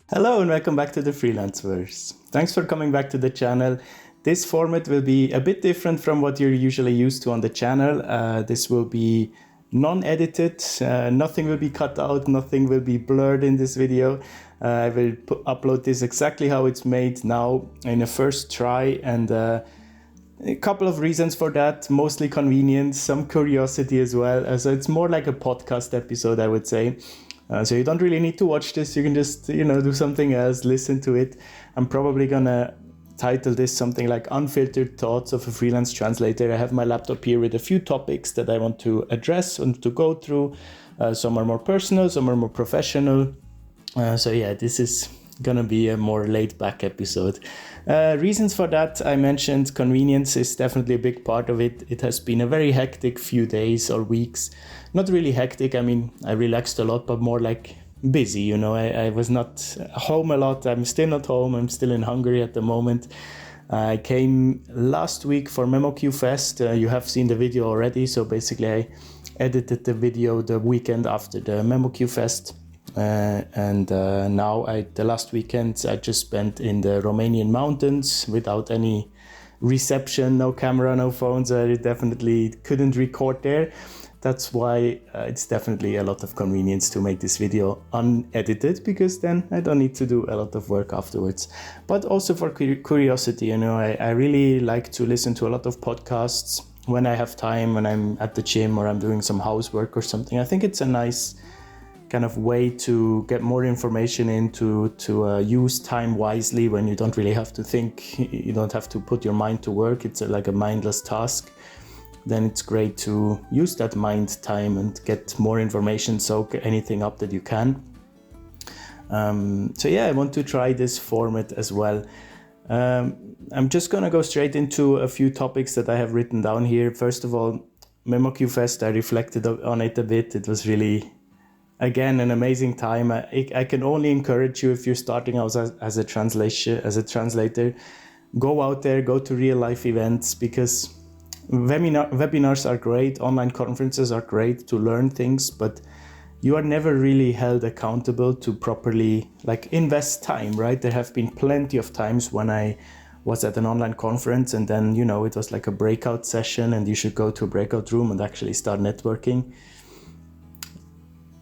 Hello and welcome back to the Freelanceverse. Thanks for coming back to the channel. This format will be a bit different from what you're usually used to on the channel. This will be non-edited, nothing will be cut out, nothing will be blurred in this video. I will upload this exactly how it's made now in a first try, and a couple of reasons for that, mostly convenience, some curiosity as well. So it's more like a podcast episode, I would say. So you don't really need to watch this. You can just, do something else, listen to it. I'm probably gonna title this something like Unfiltered Thoughts of a Freelance Translator. I have my laptop here with a few topics that I want to address and to go through. Some are more personal, some are more professional. This is gonna be a more laid back episode. Reasons for that, I mentioned convenience is definitely a big part of it. It has been a very hectic few days or weeks. Not really hectic, I mean, I relaxed a lot, but more like busy, I was not home a lot. I'm still not home, I'm still in Hungary at the moment. I came last week for MemoQ Fest. You have seen the video already, so basically I edited the video the weekend after the MemoQ Fest. Now the last weekend I just spent in the Romanian mountains without any reception, no camera, no phones. I definitely couldn't record there. That's why it's definitely a lot of convenience to make this video unedited, because then I don't need to do a lot of work afterwards. But also for curiosity, I really like to listen to a lot of podcasts when I have time, when I'm at the gym or I'm doing some housework or something. I think it's a nice kind of way to get more information in, to use time wisely when you don't really have to think, you don't have to put your mind to work. It's like a mindless task. Then it's great to use that mind time and get more information, soak anything up that you can. I want to try this format as well. I'm just gonna go straight into a few topics that I have written down here. First of all, MemoQ Fest, I reflected on it a bit. It was really, again, an amazing time. I can only encourage you, if you're starting out as a translator, go out there, go to real life events, because webinars are great, online conferences are great to learn things, but you are never really held accountable to properly invest time, right? There have been plenty of times when I was at an online conference and then, it was like a breakout session and you should go to a breakout room and actually start networking.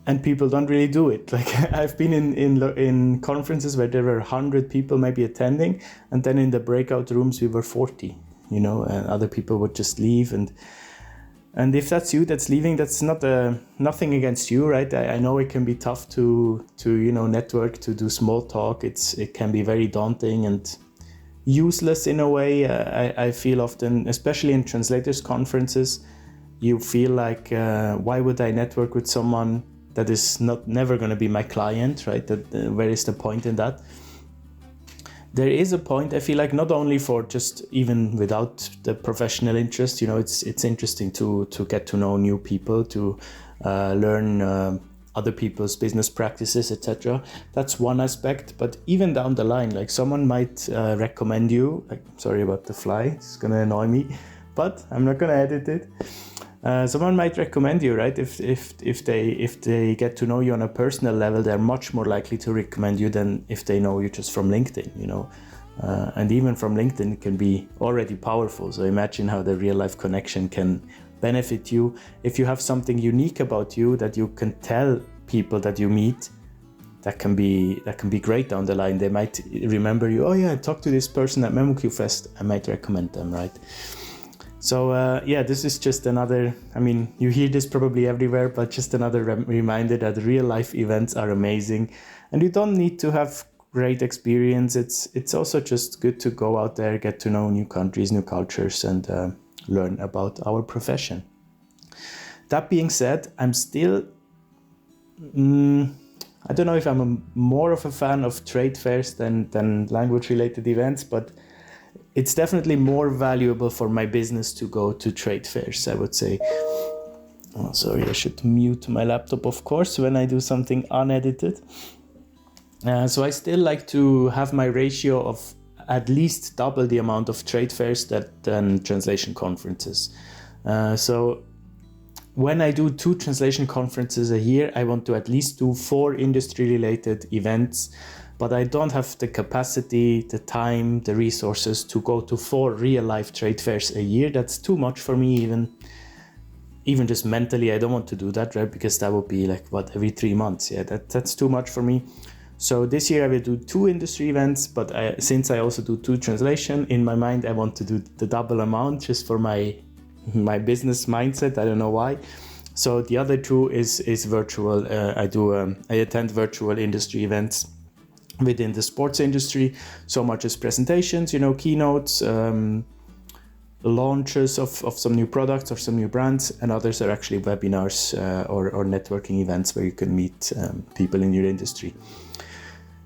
And people don't really do it. I've been in conferences where there were 100 people maybe attending, and then in the breakout rooms we were 40, and other people would just leave. And if that's you that's leaving, that's nothing against you, right? I know it can be tough to network, to do small talk. It can be very daunting and useless in a way. I feel often, especially in translators conferences, you feel like, why would I network with someone that is never going to be my client, right? Where is the point in that? There is a point, I feel like, not only for just even without the professional interest, it's interesting to get to know new people, to learn other people's business practices, etc. That's one aspect, but even down the line, someone might recommend you, sorry about the fly, it's gonna annoy me, but I'm not gonna edit it. Someone might recommend you, right? If they get to know you on a personal level, they're much more likely to recommend you than if they know you just from LinkedIn, and even from LinkedIn it can be already powerful. So imagine how the real life connection can benefit you. If you have something unique about you that you can tell people that you meet, that can be great down the line. They might remember you. Oh yeah, I talked to this person at MemoQ Fest. I might recommend them, right? So this is just another, you hear this probably everywhere, but just another reminder that real life events are amazing, and you don't need to have great experience. It's also just good to go out there, get to know new countries, new cultures, and learn about our profession. That being said, I'm still, I don't know if I'm more of a fan of trade fairs than language related events, but it's definitely more valuable for my business to go to trade fairs, I would say. Oh, sorry, I should mute my laptop, of course, when I do something unedited. So I still like to have my ratio of at least double the amount of trade fairs than translation conferences. So when I do 2 translation conferences a year, I want to at least do 4 industry-related events but I don't have the capacity, the time, the resources to go to 4 real-life trade fairs a year. That's too much for me, even just mentally. I don't want to do that, right? Because that would be like, every 3 months. Yeah, that's too much for me. So this year I will do 2 industry events, but since I also do 2 translation, in my mind I want to do the double amount just for my business mindset. I don't know why. So the other 2 is virtual. I attend virtual industry events within the sports industry. So much as presentations, keynotes, launches of some new products or some new brands, and others are actually webinars or networking events where you can meet people in your industry.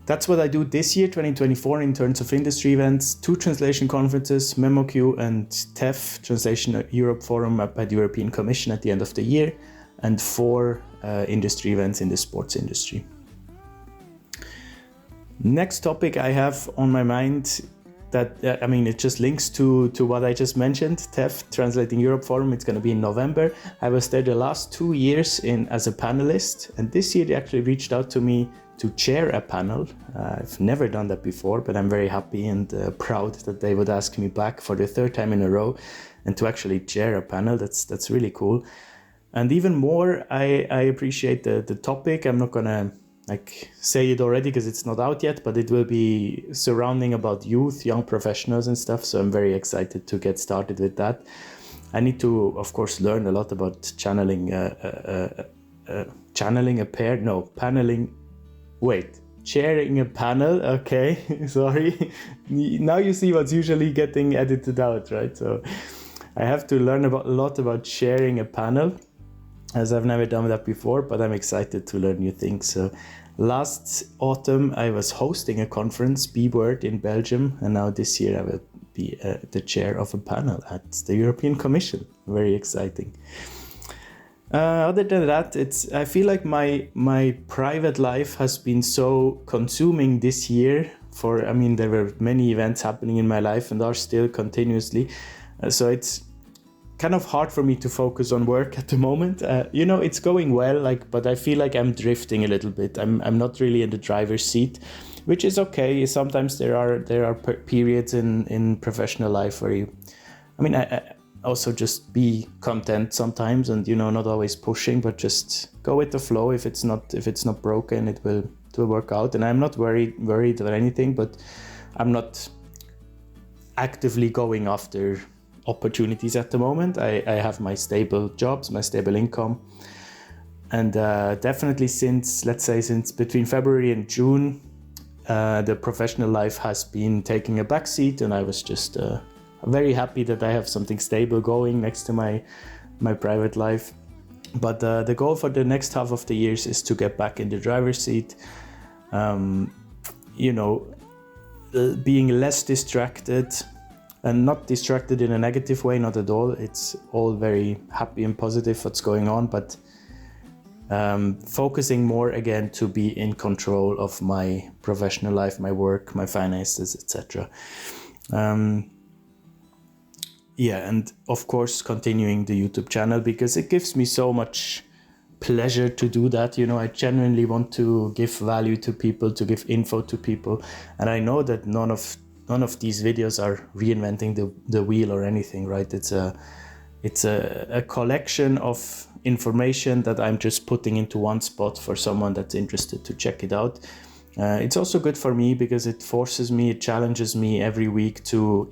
That's what I do this year, 2024, in terms of industry events: 2 translation conferences, MemoQ and TEF, Translation Europe Forum up at the European Commission at the end of the year, and 4 industry events in the sports industry. Next topic I have on my mind that, it just links to what I just mentioned, TEF, Translating Europe Forum. It's going to be in November. I was there the last 2 years as a panelist, and this year they actually reached out to me to chair a panel. I've never done that before, but I'm very happy and proud that they would ask me back for the 3rd time in a row, and to actually chair a panel. That's really cool. And even more, I appreciate the topic. I'm not gonna say it already because it's not out yet, but it will be surrounding about youth, young professionals and stuff. So I'm very excited to get started with that. I need to, of course, learn a lot about paneling. Chairing a panel. Okay, sorry. Now you see what's usually getting edited out, right? So I have to learn a lot about sharing a panel, as I've never done that before, but I'm excited to learn new things. So last autumn, I was hosting a conference, B-Word, in Belgium, and now this year I will be the chair of a panel at the European Commission. Very exciting. Other than that, I feel like my private life has been so consuming this year. There were many events happening in my life and are still continuously. So it's kind of hard for me to focus on work at the moment. It's going well, but I feel like I'm drifting a little bit. I'm not really in the driver's seat, which is okay. Sometimes there are periods in professional life where I also just be content sometimes, and not always pushing, but just go with the flow. If it's not broken, it will work out. And I'm not worried or anything, but I'm not actively going after opportunities at the moment. I have my stable jobs, my stable income, and definitely since between February and June, the professional life has been taking a backseat, and I was just very happy that I have something stable going next to my private life. But the goal for the next half of the years is to get back in the driver's seat, being less distracted, and not distracted in a negative way, not at all. It's all very happy and positive what's going on, but focusing more again to be in control of my professional life, my work, my finances, etc. And of course continuing the YouTube channel, because it gives me so much pleasure to do that. I genuinely want to give value to people, to give info to people, and I know that none of these videos are reinventing the wheel or anything, right? It's a collection of information that I'm just putting into one spot for someone that's interested to check it out. It's also good for me because it challenges me every week to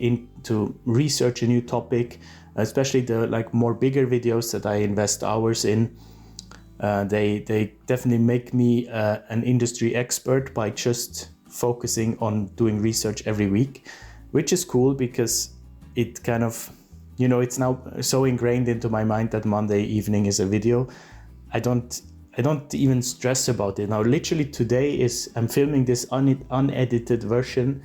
research a new topic, especially the more bigger videos that I invest hours in. They definitely make me an industry expert by just focusing on doing research every week, which is cool because it kind of, it's now so ingrained into my mind that Monday evening is a video. I don't even stress about it. Now, literally today I'm filming this unedited version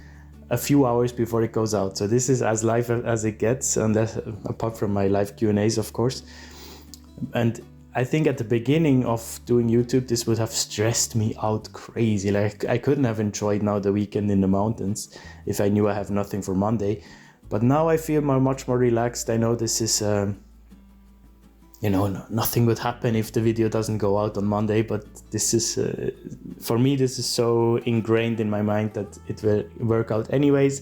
a few hours before it goes out. So this is as live as it gets, and apart from my live Q&As, of course. And I think at the beginning of doing YouTube, this would have stressed me out crazy. I couldn't have enjoyed now the weekend in the mountains if I knew I have nothing for Monday. But now I feel much more relaxed. I know this is, nothing would happen if the video doesn't go out on Monday, but this is for me, this is so ingrained in my mind that it will work out anyways.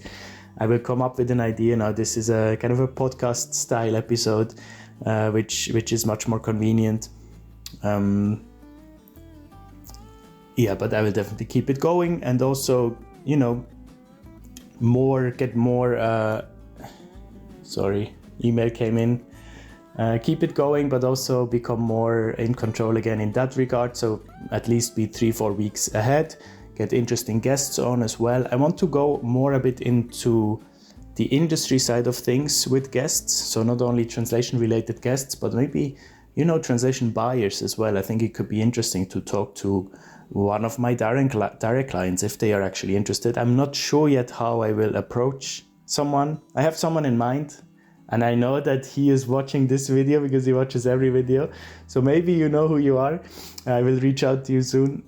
I will come up with an idea. Now, this is a kind of a podcast style episode, which is much more convenient. But I will definitely keep it going, and also, email came in. Keep it going, but also become more in control again in that regard. So at least be 3-4 weeks ahead, get interesting guests on as well. I want to go more a bit into the industry side of things with guests. So not only translation related guests, but maybe, translation buyers as well. I think it could be interesting to talk to one of my direct clients if they are actually interested. I'm not sure yet how I will approach someone. I have someone in mind, and I know that he is watching this video because he watches every video. So maybe you know who you are. I will reach out to you soon.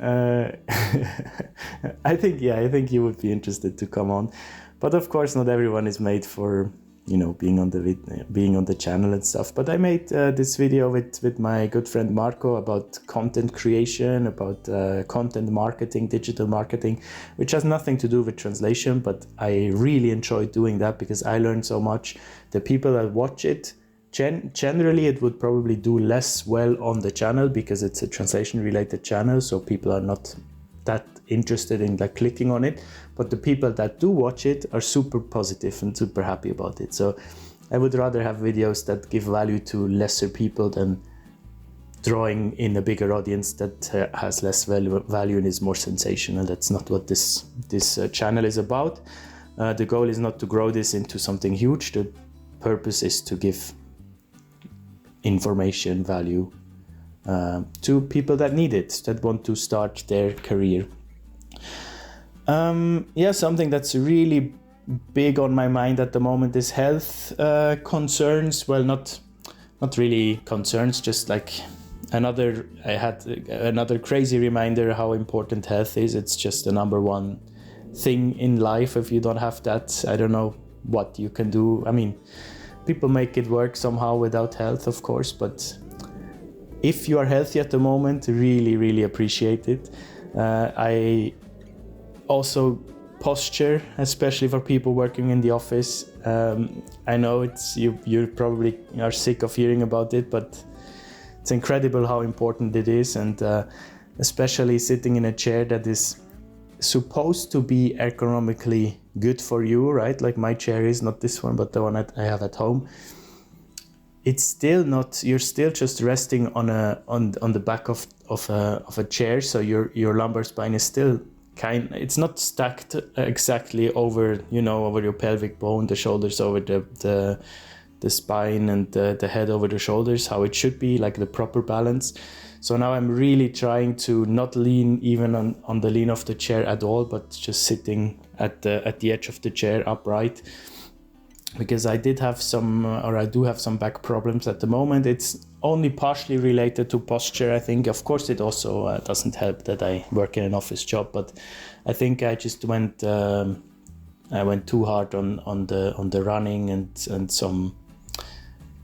I think you would be interested to come on. But of course, not everyone is made for, being on the channel and stuff. But I made this video with my good friend Marco about content creation, about content marketing, digital marketing, which has nothing to do with translation. But I really enjoyed doing that because I learned so much. The people that watch it, generally it would probably do less well on the channel because it's a translation related channel. So people are not that interested in clicking on it, but the people that do watch it are super positive and super happy about it. So I would rather have videos that give value to lesser people than drawing in a bigger audience that has less value and is more sensational. That's not what this channel is about. The goal is not to grow this into something huge. The purpose is to give information, value to people that need it, that want to start their career. Something that's really big on my mind at the moment is health concerns. Well, not really concerns, just I had another crazy reminder how important health is. It's just the number one thing in life. If you don't have that, I don't know what you can do. I mean, people make it work somehow without health, of course, but if you are healthy at the moment, really, really appreciate it. I also posture, especially for people working in the office. I know you probably are sick of hearing about it, but it's incredible how important it is, and especially sitting in a chair that is supposed to be ergonomically good for you, right? Like my chair is, not this one, but the one that I have at home. It's still not. You're still just resting on the back of a chair, so your lumbar spine is still it's not stacked exactly over your pelvic bone, the shoulders over the spine, and the head over the shoulders, how it should be, like the proper balance. So now I'm really trying to not lean even on the lean of the chair at all, but just sitting at the edge of the chair upright. Because I do have some back problems at the moment. It's only partially related to posture, I think. Of course, it also doesn't help that I work in an office job, but I think I just went too hard on the running and some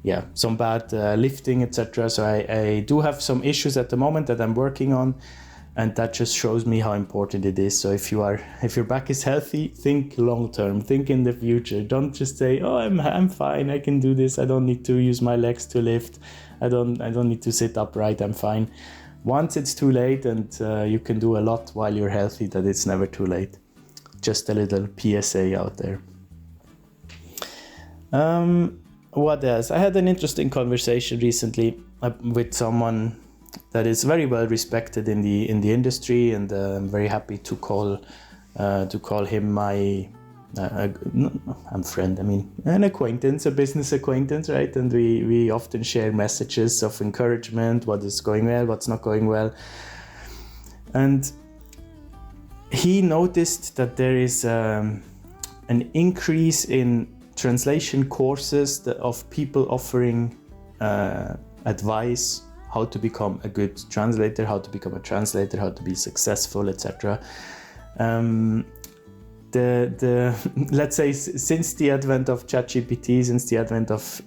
bad lifting, etc. So I do have some issues at the moment that I'm working on. And that just shows me how important it is. So if your back is healthy, think long term, think in the future. Don't just say, "Oh, I'm fine. I can do this. I don't need to use my legs to lift. I don't need to sit upright. I'm fine." Once it's too late, and you can do a lot while you're healthy, that it's never too late. Just a little PSA out there. What else? I had an interesting conversation recently with someone that is very well respected in the industry, and I'm very happy to call him my friend. I mean, an acquaintance, a business acquaintance, right? And we often share messages of encouragement, what is going well, what's not going well. And he noticed that there is an increase in translation courses of people offering advice, how to become a good translator, how to become a translator, how to be successful, etc. Let's say since the advent of ChatGPT, since the advent of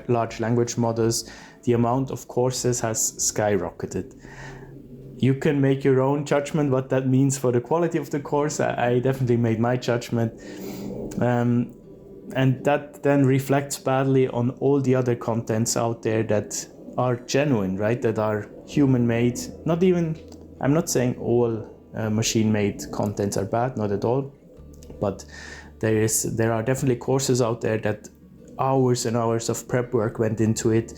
large language models, the amount of courses has skyrocketed. you can make your own judgment what that means for the quality of the course. I definitely made my judgment. And that then reflects badly on all the other contents out there that are genuine, right? That are human-made. I'm not saying all machine-made contents are bad, not at all. But there are definitely courses out there that hours and hours of prep work went into it.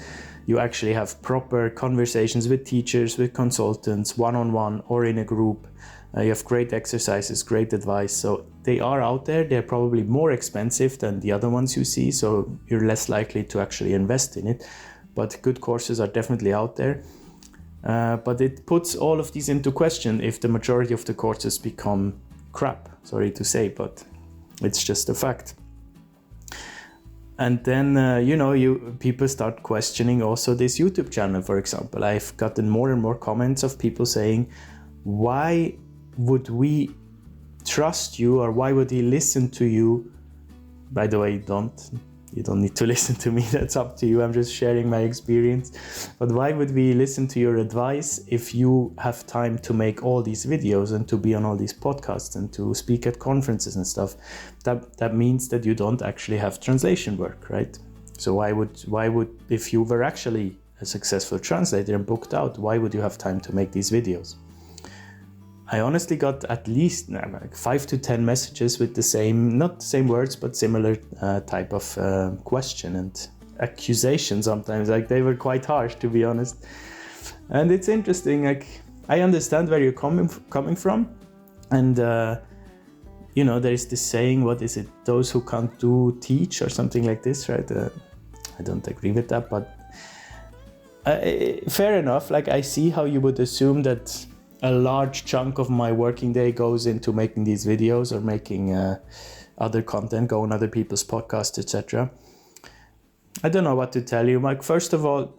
You actually have proper conversations with teachers, with consultants, one-on-one or in a group. You have great exercises, great advice. So they are out there. They're probably more expensive than the other ones you see. So you're less likely to actually invest in it. But good courses are definitely out there. But it puts all of these into question if the majority of the courses become crap. Sorry to say, but it's just a fact. And then, people start questioning also this YouTube channel, for example. I've gotten more and more comments of people saying, why would we trust you, or why would he listen to you? By the way, you don't need to listen to me, that's up to you. I'm just sharing my experience. But why would we listen to your advice if you have time to make all these videos and to be on all these podcasts and to speak at conferences and stuff? That means that you don't actually have translation work, right? So why would if you were actually a successful translator and booked out, why would you have time to make these videos? I honestly got at least 5 to 10 messages with the same, not the same words, but similar type of question and accusation sometimes. Like, they were quite harsh, to be honest. And it's interesting, like, I understand where you're coming from. And, there is this saying, what is it? Those who can't do, teach, or something like this, right? I don't agree with that, but fair enough. Like, I see how you would assume that a large chunk of my working day goes into making these videos or making other content, go on other people's podcasts, etc. I don't know what to tell you, Mike. First of all,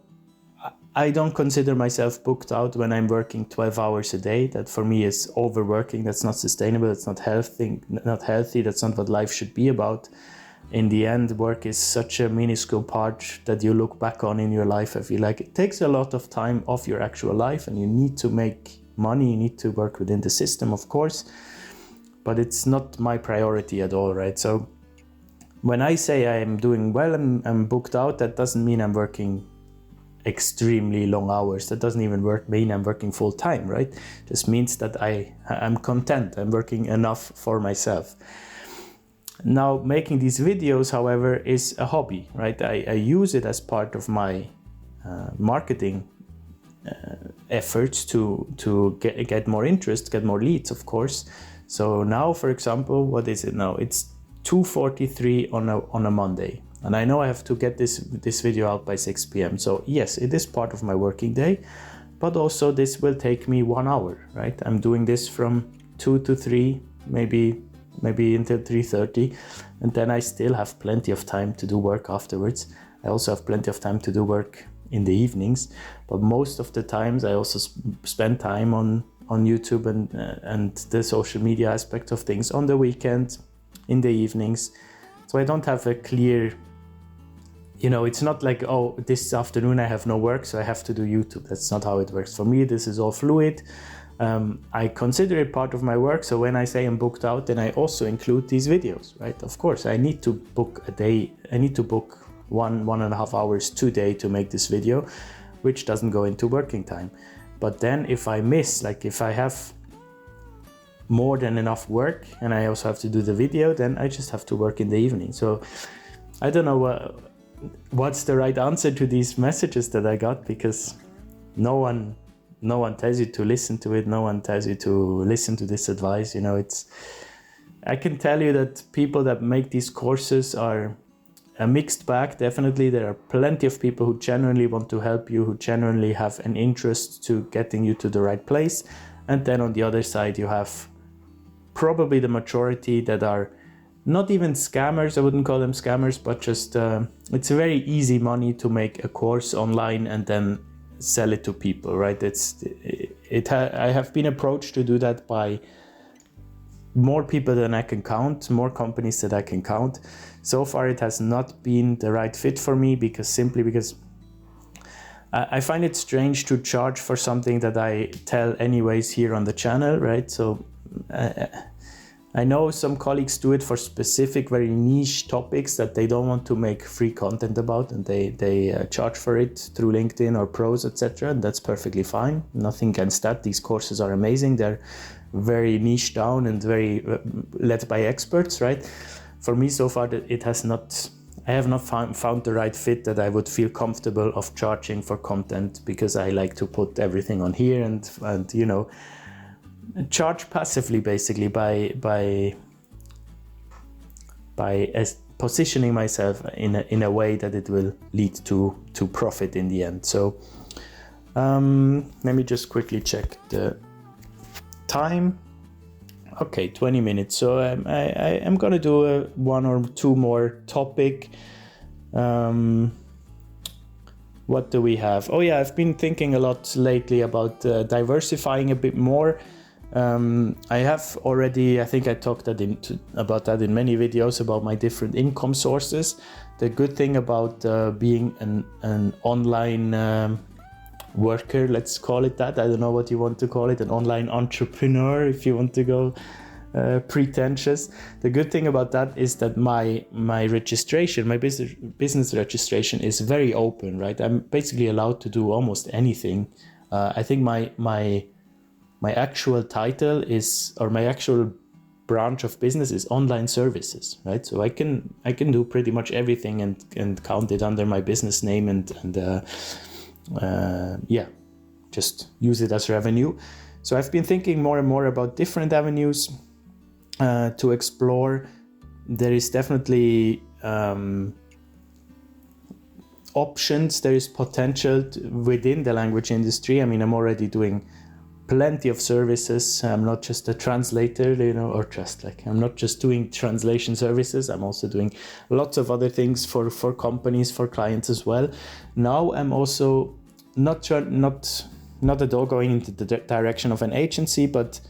I don't consider myself booked out when I'm working 12 hours a day. That for me is overworking. That's not sustainable. That's not healthy. That's not what life should be about. In the end, work is such a minuscule part that you look back on in your life. I feel like it takes a lot of time off your actual life, and you need to make money, you need to work within the system, of course, but it's not my priority at all, right? So when I say I'm doing well and I'm booked out, that doesn't mean I'm working extremely long hours. That doesn't even mean I'm working full time, right? It just means that I'm content. I'm working enough for myself. Now, making these videos, however, is a hobby, right? I use it as part of my marketing efforts to get more interest, get more leads, of course. So now, for example, what is it now? It's 2:43 on a Monday, and I know I have to get this video out by 6 p.m. So yes, it is part of my working day, but also this will take me 1 hour, right? I'm doing this from 2 to 3, maybe until 3:30, and then I still have plenty of time to do work afterwards. I also have plenty of time to do work in the evenings, but most of the times I also spend time on YouTube and the social media aspect of things on the weekend, in the evenings. So I don't have a clear, it's not like, oh, this afternoon I have no work, so I have to do YouTube. That's not how it works. For me, this is all fluid. I consider it part of my work. So when I say I'm booked out, then I also include these videos, right? Of course, I need to book a day. I need to book 1.5 hours today to make this video, which doesn't go into working time. But then if I miss, like if I have more than enough work and I also have to do the video, then I just have to work in the evening. So I don't know what's the right answer to these messages that I got, because no one tells you to listen to it. No one tells you to listen to this advice. I can tell you that people that make these courses are a mixed bag. Definitely, there are plenty of people who genuinely want to help you, who genuinely have an interest to getting you to the right place. And then on the other side, you have probably the majority that are not even scammers. I wouldn't call them scammers, but just it's a very easy money to make a course online and then sell it to people, right? I have been approached to do that by more people than I can count, more companies that I can count. So far, it has not been the right fit for me, because I find it strange to charge for something that I tell anyways here on the channel, right? So I know some colleagues do it for specific, very niche topics that they don't want to make free content about, and they charge for it through LinkedIn or Pros, etc. And that's perfectly fine. Nothing against that. These courses are amazing. They're very niche down and very led by experts, right? For me, so far, I have not found the right fit that I would feel comfortable of charging for content, because I like to put everything on here and you know, charge passively, basically by positioning myself in a way that it will lead to profit in the end. So let me just quickly check the time. Okay, 20 minutes. So I am gonna do one or two more topic. What do we have? Oh yeah, I've been thinking a lot lately about diversifying a bit more. I have already, I think I talked about that in many videos, about my different income sources. The good thing about being an online worker, let's call it that. I don't know what you want to call it, an online entrepreneur, if you want to go pretentious. The good thing about that is that my registration, my business registration is very open, right? I'm basically allowed to do almost anything. I think my actual title is, or my actual branch of business is online services, right? So I can do pretty much everything and count it under my business name and yeah, just use it as revenue. So I've been thinking more and more about different avenues to explore. There is definitely options. There is potential within the language industry. I mean, I'm already doing plenty of services. I'm not just a translator, you know, or just like, I'm not just doing translation services. I'm also doing lots of other things for companies, for clients as well. Now I'm also not at all going into the direction of an agency, but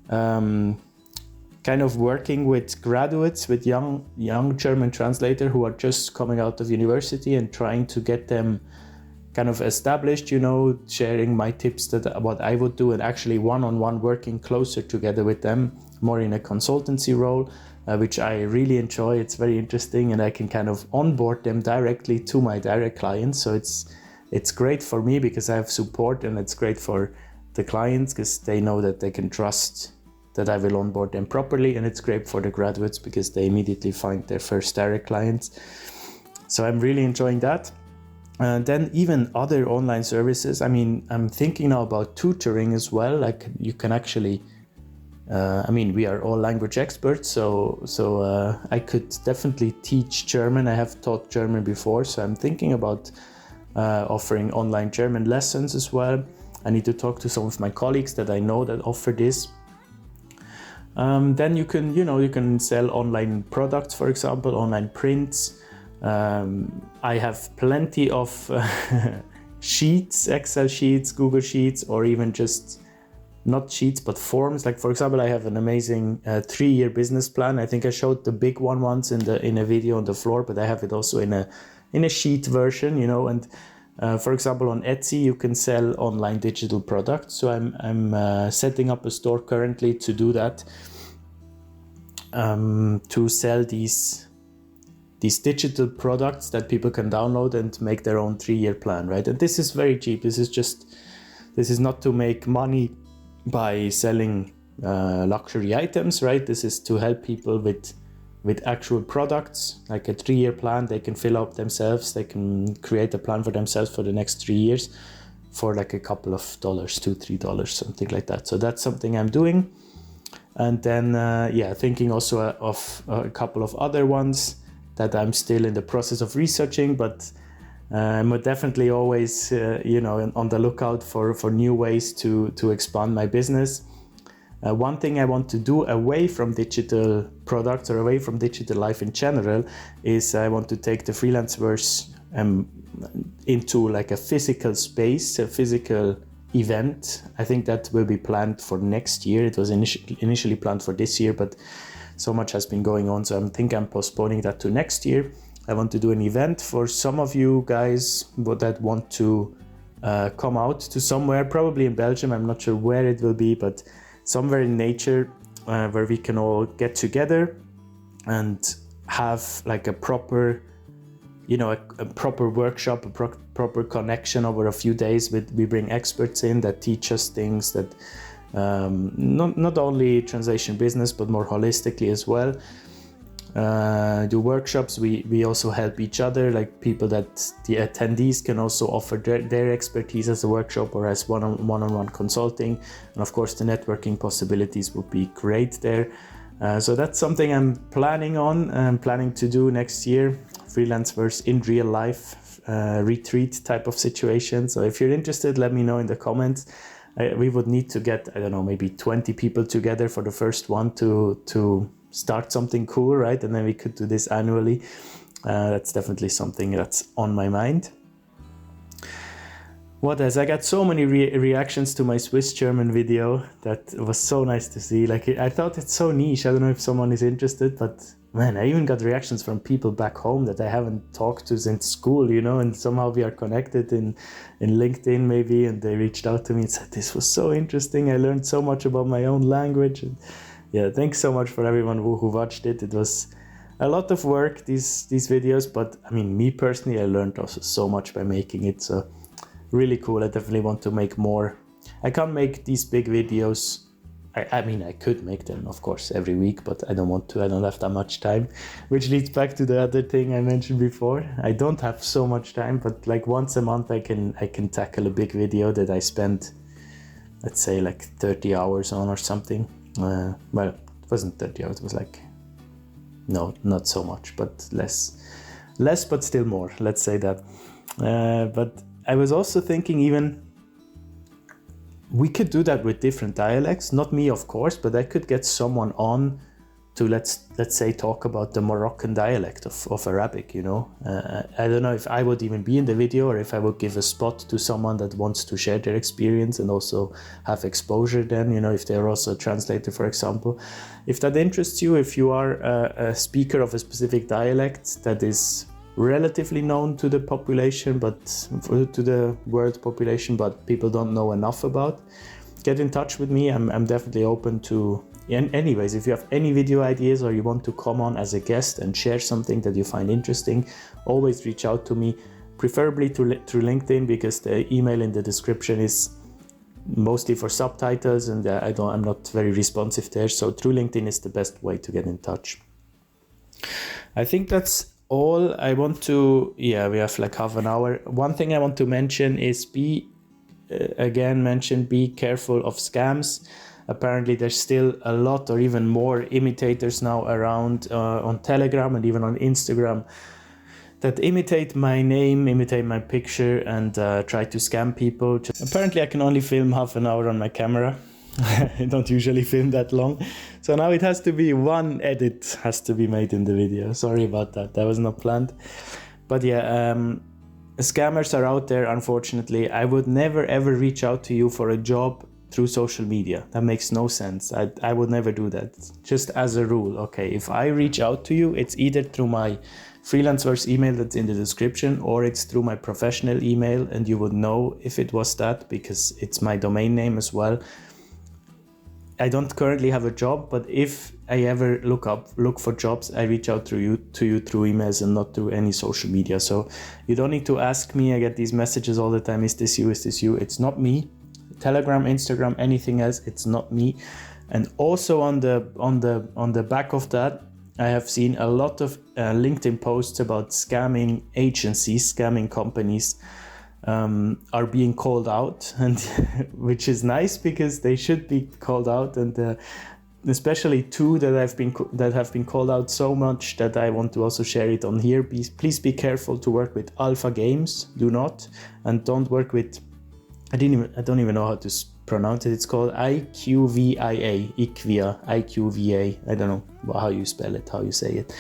kind of working with graduates, with young German translator who are just coming out of university, and trying to get them kind of established, you know, sharing my tips that what I would do, and actually one-on-one working closer together with them, more in a consultancy role, which I really enjoy. It's very interesting, and I can kind of onboard them directly to my direct clients. So it's great for me because I have support, and it's great for the clients because they know that they can trust that I will onboard them properly, and it's great for the graduates because they immediately find their first direct clients. So I'm really enjoying that. And then even other online services. I mean, I'm thinking now about tutoring as well. Like you can actually, I mean, we are all language experts, so I could definitely teach German. I have taught German before, so I'm thinking about offering online German lessons as well. I need to talk to some of my colleagues that I know that offer this. Then you can sell online products, for example, online prints. I have plenty of sheets, Excel sheets, Google Sheets, or even just not sheets, but forms. Like for example, I have an amazing 3-year business plan. I think I showed the big one once in a video on the floor, but I have it also in a sheet version, you know. And for example, on Etsy, you can sell online digital products. So I'm setting up a store currently to do that, to sell these digital products that people can download and make their own 3-year plan, right? And this is very cheap. This is not to make money by selling luxury items, right? This is to help people with actual products, like a 3-year plan they can fill up themselves. They can create a plan for themselves for the next 3 years for like a couple of dollars, $2-3, something like that. So that's something I'm doing. And then, thinking also of a couple of other ones that I'm still in the process of researching, but I'm definitely always, on the lookout for new ways to expand my business. One thing I want to do away from digital products or away from digital life in general is I want to take the Freelanceverse into like a physical space, a physical event. I think that will be planned for next year. It was initially planned for this year, but so much has been going on, so I think I'm postponing that to next year. I want to do an event for some of you guys that want to come out to somewhere, probably in Belgium. I'm not sure where it will be, but somewhere in nature where we can all get together and have like a proper, a proper workshop, a proper connection over a few days. We bring experts in that teach us things that not only translation business, but more holistically as well. Do workshops. We also help each other, like people that the attendees can also offer their expertise as a workshop or as one-on-one consulting. And of course, the networking possibilities would be great there. So that's something I'm planning to do next year. Freelance versus in real life retreat type of situation. So if you're interested, let me know in the comments. We would need to get, I don't know, maybe 20 people together for the first one to start something cool, right? And then we could do this annually. That's definitely something that's on my mind. What else? I got so many reactions to my Swiss German video. That was so nice to see. Like, I thought it's so niche. I don't know if someone is interested, but man, I even got reactions from people back home that I haven't talked to since school, and somehow we are connected in LinkedIn maybe, and they reached out to me and said, this was so interesting. I learned so much about my own language. And yeah, thanks so much for everyone who watched it. It was a lot of work, these videos, but I mean, me personally, I learned also so much by making it. So really cool. I definitely want to make more. I can't make these big videos. I mean, I could make them, of course, every week, but I don't want to. I don't have that much time, which leads back to the other thing I mentioned before. I don't have so much time, but like once a month, I can tackle a big video that I spend, let's say, like 30 hours on or something. Well, it wasn't 30 hours. It was like, no, not so much, but less, but still more. Let's say that. But I was also thinking even. We could do that with different dialects, not me, of course, but I could get someone on to let's say talk about the Moroccan dialect of Arabic. I don't know if I would even be in the video or if I would give a spot to someone that wants to share their experience and also have exposure then, if they're also a translator, for example. If that interests you, if you are a speaker of a specific dialect that is relatively known to the population, but to the world population, but people don't know enough about, get in touch with me. I'm definitely open to. And anyways, if you have any video ideas or you want to come on as a guest and share something that you find interesting, always reach out to me, preferably through LinkedIn, because the email in the description is mostly for subtitles, and I'm not very responsive there. So through LinkedIn is the best way to get in touch. I think that's all I want to. We have like half an hour. One thing I want to mention is be careful of scams. Apparently there's still a lot or even more imitators now around on Telegram and even on Instagram that imitate my name, imitate my picture, and try to scam people. Apparently I can only film half an hour on my camera. I don't usually film that long. So now it has to be one edit has to be made in the video. Sorry about that. That was not planned. But scammers are out there, unfortunately. I would never ever reach out to you for a job through social media. That makes no sense. I would never do that. Just as a rule, okay? If I reach out to you, it's either through my Freelancer's email that's in the description, or it's through my professional email, and you would know if it was that because it's my domain name as well. I don't currently have a job, but if I ever look for jobs, I reach out to you through emails and not through any social media. So you don't need to ask me. I get these messages all the time. Is this you? Is this you? It's not me. Telegram, Instagram, anything else, it's not me. And also on the back of that, I have seen a lot of LinkedIn posts about scamming agencies, scamming companies. Are being called out, and which is nice because they should be called out, and especially two that have been called out so much that I want to also share it on here. Please be careful to work with Alpha Games. Do not, and don't work with. I don't even know how to pronounce it. It's called IQVIA. IQVA. I don't know how you spell it, how you say it.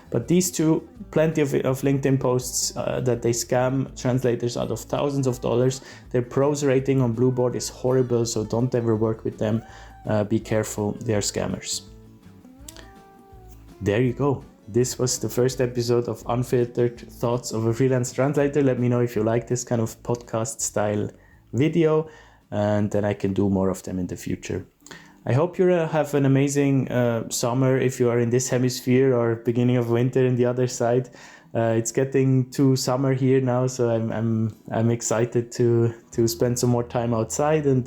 But these two, plenty of LinkedIn posts that they scam translators out of thousands of dollars. Their pros rating on Blueboard is horrible, so don't ever work with them. Be careful, they are scammers. There you go. This was the first episode of Unfiltered Thoughts of a Freelance Translator. Let me know if you like this kind of podcast style video, and then I can do more of them in the future. I hope you have an amazing summer if you are in this hemisphere, or beginning of winter in the other side. It's getting to summer here now, so I'm excited to spend some more time outside and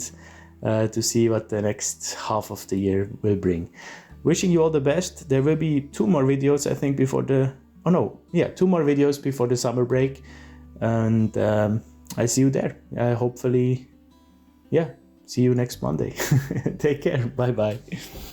to see what the next half of the year will bring. Wishing you all the best. There will be 2 more videos, I think, two more videos before the summer break, and I see you there. Hopefully, see you next Monday. Take care. Bye bye.